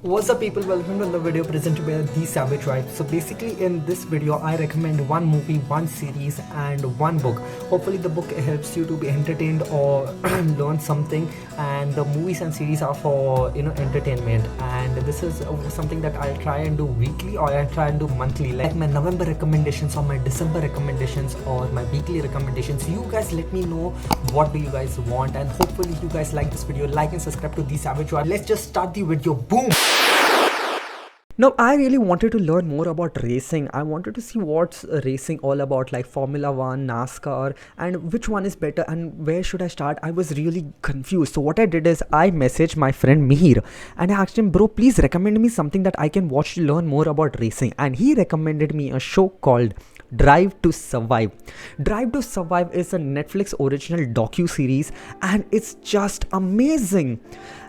What's up people, welcome to the video presented by The Savage Tribe. So basically in this video I recommend one movie, one series and one book. Hopefully the book helps you to be entertained or learn something, and the movies and series are for entertainment. And this is something that I'll try and do weekly or I'll try and do monthly, like my November recommendations or my December recommendations or my weekly recommendations. You guys let me know what do you guys want, and hopefully you guys like this video. Like and subscribe to The Savage Tribe. Let's just start the video. Boom. Now, I really wanted to learn more about racing. I wanted to see what's racing all about, like Formula One, NASCAR, and which one is better and where should I start. I was really confused. So what I did is I messaged my friend Mihir and I asked him, bro, please recommend me something that I can watch to learn more about racing. And he recommended me a show called Drive to Survive. Drive to Survive is a Netflix original docu-series and it's just amazing.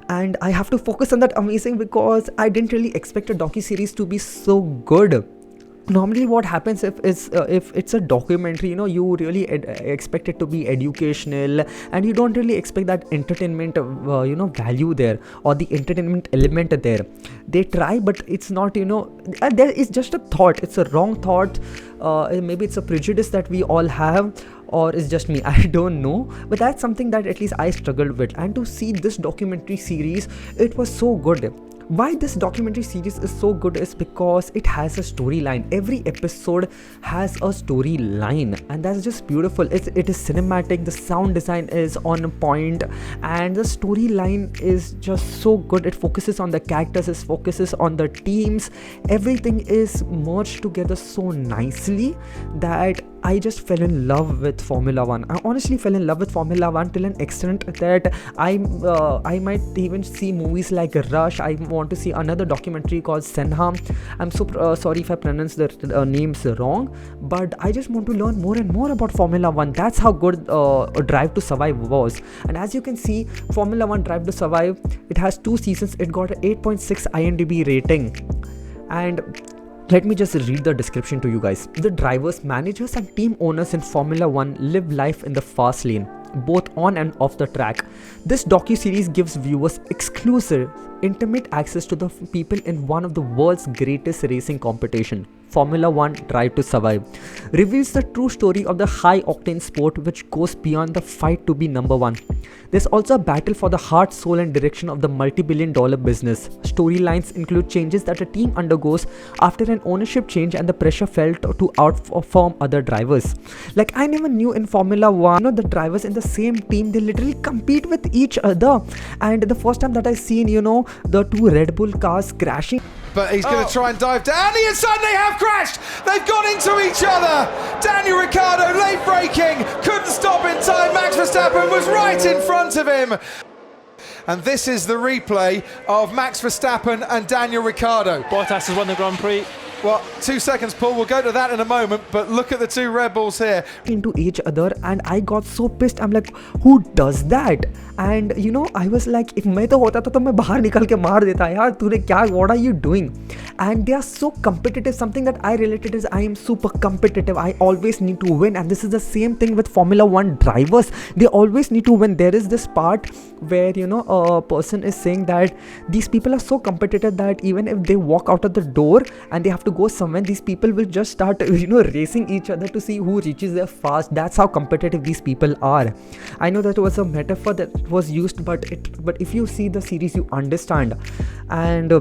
And I have to focus on that amazing because I didn't really expect a docu-series to be so good. Normally what happens if it's a documentary, you really expect it to be educational and you don't really expect that entertainment value there or the entertainment element there. They try, but it's not, there is just a thought. It's a wrong thought. Maybe it's a prejudice that we all have, or it's just me, I don't know, but that's something that at least I struggled with. And to see this documentary series, it was so good. Why this documentary series is so good is because it has a storyline. Every episode has a storyline and that's just beautiful. It is cinematic, the sound design is on point, and the storyline is just so good. It focuses on the characters, it focuses on the teams. Everything is merged together so nicely that I just fell in love with Formula One. I honestly fell in love with Formula One till an extent that I might even see movies like Rush. I want to see another documentary called Senna. I'm so sorry if I pronounce the names wrong, but I just want to learn more and more about Formula One. That's how good Drive to Survive was. And as you can see, Formula One Drive to Survive, it has 2 seasons. It got an 8.6 IMDb rating. And let me just read the description to you guys. The drivers, managers and team owners in Formula One live life in the fast lane, both on and off the track. This docu-series gives viewers exclusive, intimate access to the people in one of the world's greatest racing competition, Formula One Drive to Survive. Reveals the true story of the high-octane sport which goes beyond the fight to be number one. There's also a battle for the heart, soul and direction of the multi-billion-dollar business. Storylines include changes that a team undergoes after an ownership change and the pressure felt to outperform other drivers. Like, I never knew in Formula One, the drivers in the same team, they literally compete with each other. And the first time that I seen, the 2 Red Bull cars crashing. But he's going to try and dive down. The inside, they have crashed. They've gone into each other. Daniel Ricciardo late braking, couldn't stop in time. Max Verstappen was right in front of him. And this is the replay of Max Verstappen and Daniel Ricciardo. Bottas has won the Grand Prix. Well, 2 seconds, Paul. We'll go to that in a moment, but look at the 2 Red Bulls here. Into each other, and I got so pissed. I'm like, who does that? And I was like, if मैं तो होता तो मैं बाहर निकल के मार देता यार, तूने क्या, what are you doing? And they are so competitive. Something that I related is I am super competitive. I always need to win, and this is the same thing with Formula One drivers. They always need to win. There is this part where a person is saying that these people are so competitive that even if they walk out of the door and they have to go somewhere, these people will just start racing each other to see who reaches there fast. That's how competitive these people are. I know that was a metaphor that was used, but if you see the series you understand. And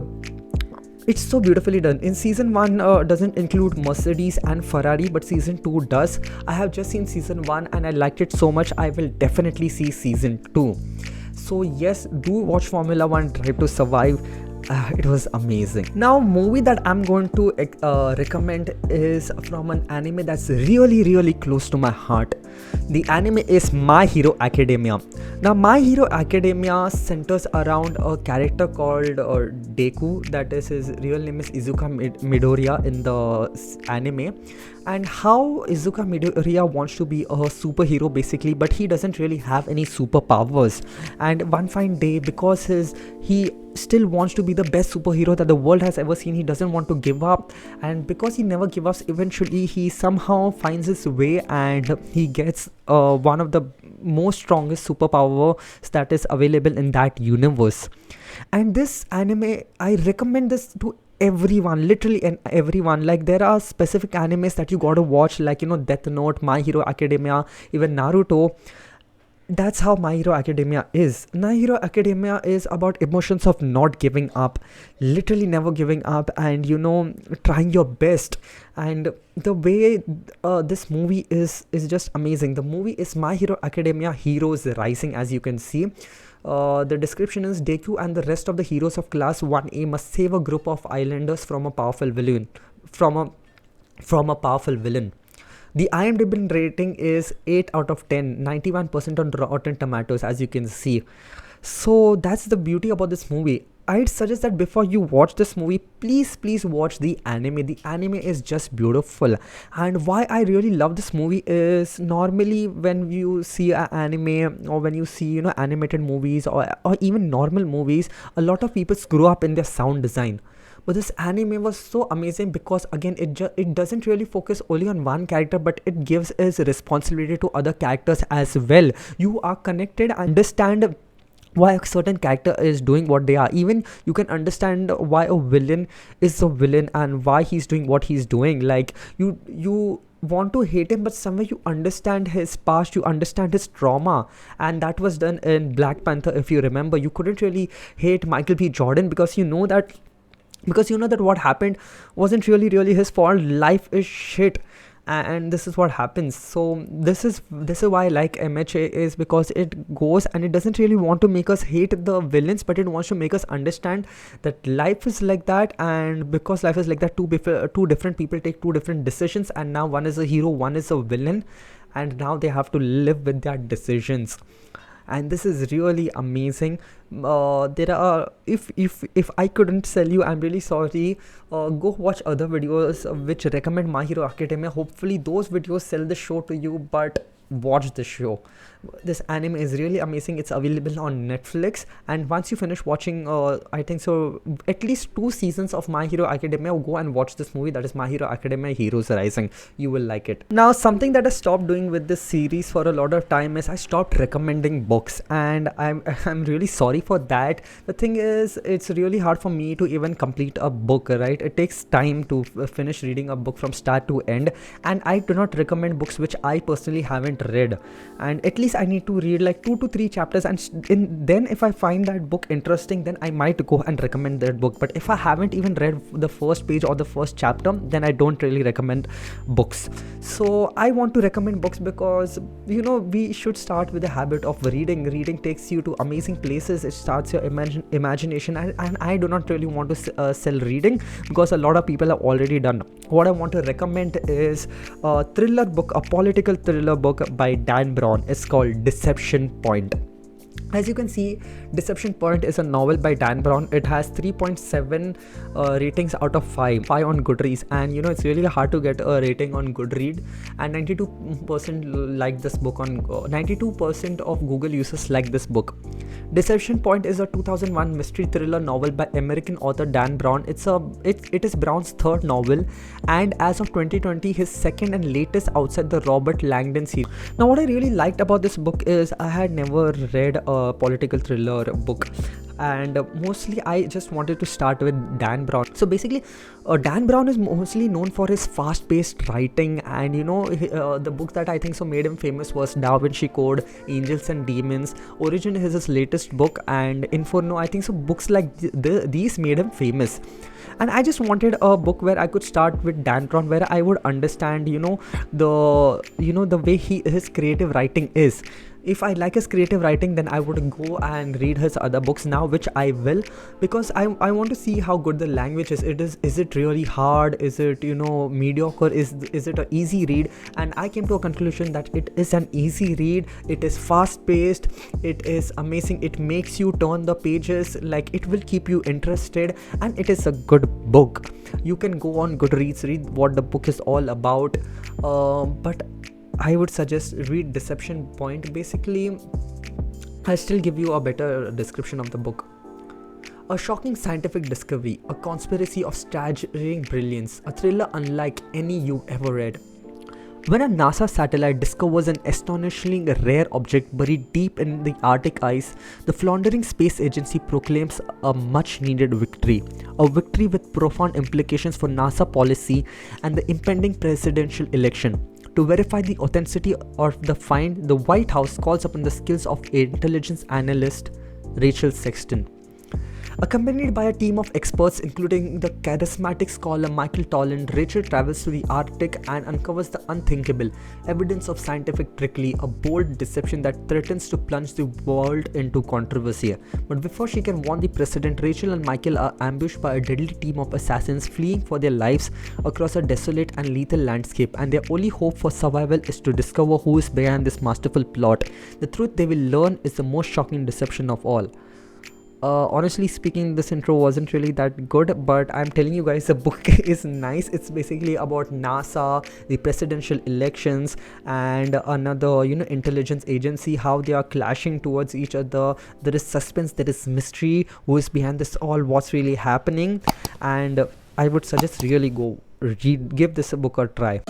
it's so beautifully done. In season 1 doesn't include Mercedes and Ferrari, but season 2 does. I have just seen season 1 and I liked it so much. I will definitely see season 2. So yes, do watch Formula One Drive to Survive. It was amazing. Now, movie that I'm going to recommend is from an anime that's really close to my heart. The anime is My Hero Academia. Now, My Hero Academia centers around a character called Deku. That is, his real name is Izuka Midoriya in the anime. And how Izuka Midoriya wants to be a superhero basically, but he doesn't really have any superpowers. And one fine day, because he still wants to be the best superhero that the world has ever seen, he doesn't want to give up, and because he never gives up, eventually he somehow finds his way and he gets one of the most strongest superpowers that is available in that universe. And this anime, I recommend this to everyone, literally, and everyone. Like, there are specific animes that you gotta watch, like, you know, Death Note, My Hero Academia, even Naruto. That's how My Hero Academia is. My Hero Academia is about emotions of not giving up, literally never giving up, and, you know, trying your best. And the way this movie is just amazing. The movie is My Hero Academia Heroes Rising, as you can see. The description is Deku and the rest of the heroes of Class 1A must save a group of islanders from a powerful villain. From a powerful villain. The IMDb rating is 8 out of 10, 91% on Rotten Tomatoes, as you can see. So that's the beauty about this movie. I'd suggest that before you watch this movie, please watch the anime. The anime is just beautiful. And why I really love this movie is, normally when you see an anime, or when you see, you know, animated movies, or even normal movies, a lot of people screw up in their sound design. But this anime was so amazing because, again, it doesn't really focus only on one character, but it gives its responsibility to other characters as well. You are connected, understand why a certain character is doing what they are. Even you can understand why a villain is a villain and why he's doing what he's doing. Like, you want to hate him, but somewhere you understand his past, you understand his trauma. And that was done in Black Panther. If you remember, you couldn't really hate Michael B. Jordan because you know that what happened wasn't really his fault. Life is shit, and this is what happens. So this is why I like MHA, is because it goes and it doesn't really want to make us hate the villains, but it wants to make us understand that life is like that. And because life is like that, two different people take two different decisions, and now one is a hero, one is a villain, and now they have to live with their decisions. And this is really amazing. There are, if I couldn't sell you, I'm really sorry. Go watch other videos which recommend My Hero Academia. Hopefully those videos sell the show to you, but watch the show. This anime is really amazing. It's available on Netflix, and once you finish watching, I think so, at least 2 seasons of My Hero Academia, go and watch this movie, that is My Hero Academia Heroes Rising. You will like it. Now, something that I stopped doing with this series for a lot of time is I stopped recommending books, and I'm really sorry for that. The thing is, it's really hard for me to even complete a book, right? It takes time to finish reading a book from start to end, and I do not recommend books which I personally haven't read. And at least I need to read like 2 to 3 chapters, and then if I find that book interesting, then I might go and recommend that book. But if I haven't even read the first page or the first chapter, then I don't really recommend books. So I want to recommend books because, you know, we should start with the habit of reading. Reading takes you to amazing places. It starts your imagination, and I do not really want to sell reading because a lot of people have already done. What I want to recommend is a thriller book, a political thriller book by Dan Brown. It's called Deception Point. As you can see, Deception Point is a novel by Dan Brown. It has 3.7 ratings out of 5 on Goodreads, and you know, it's really hard to get a rating on Goodreads. And 92% like this book on 92% of Google users like this book. Deception Point is a 2001 mystery thriller novel by American author Dan Brown. It is Brown's third novel, and as of 2020, his second and latest outside the Robert Langdon series. Now, what I really liked about this book is I had never read a political thriller book, and mostly I just wanted to start with Dan Brown. So basically, Dan Brown is mostly known for his fast-paced writing, and you know, the book that I think so made him famous was Da Vinci Code, Angels and Demons. Origin is his latest book, and Inferno. I think so books like these made him famous. And I just wanted a book where I could start with Dan Brown, where I would understand, the way his creative writing is. If I like his creative writing, then I would go and read his other books now, which I will, because I want to see how good the language is. Is it really hard? Is it, mediocre? Is it an easy read? And I came to a conclusion that it is an easy read. It is fast paced. It is amazing. It makes you turn the pages, like it will keep you interested, and it is a good book. You can go on Goodreads, read what the book is all about, but I would suggest read Deception Point. Basically, I still give you a better description of the book. A shocking scientific discovery, a conspiracy of staggering brilliance, a thriller unlike any you've ever read. When a NASA satellite discovers an astonishingly rare object buried deep in the Arctic ice, the floundering space agency proclaims a much needed victory. A victory with profound implications for NASA policy and the impending presidential election. To verify the authenticity of the find, the White House calls upon the skills of intelligence analyst Rachel Sexton. Accompanied by a team of experts including the charismatic scholar Michael Toland, Rachel travels to the Arctic and uncovers the unthinkable, evidence of scientific trickery, a bold deception that threatens to plunge the world into controversy. But before she can warn the president, Rachel and Michael are ambushed by a deadly team of assassins fleeing for their lives across a desolate and lethal landscape, and their only hope for survival is to discover who is behind this masterful plot. The truth they will learn is the most shocking deception of all. Honestly speaking, this intro wasn't really that good, but I'm telling you guys, the book is nice. It's basically about NASA, the presidential elections, and another intelligence agency, how they are clashing towards each other. There is suspense, there is mystery, who is behind this all, what's really happening, and I would suggest really go give this book a try.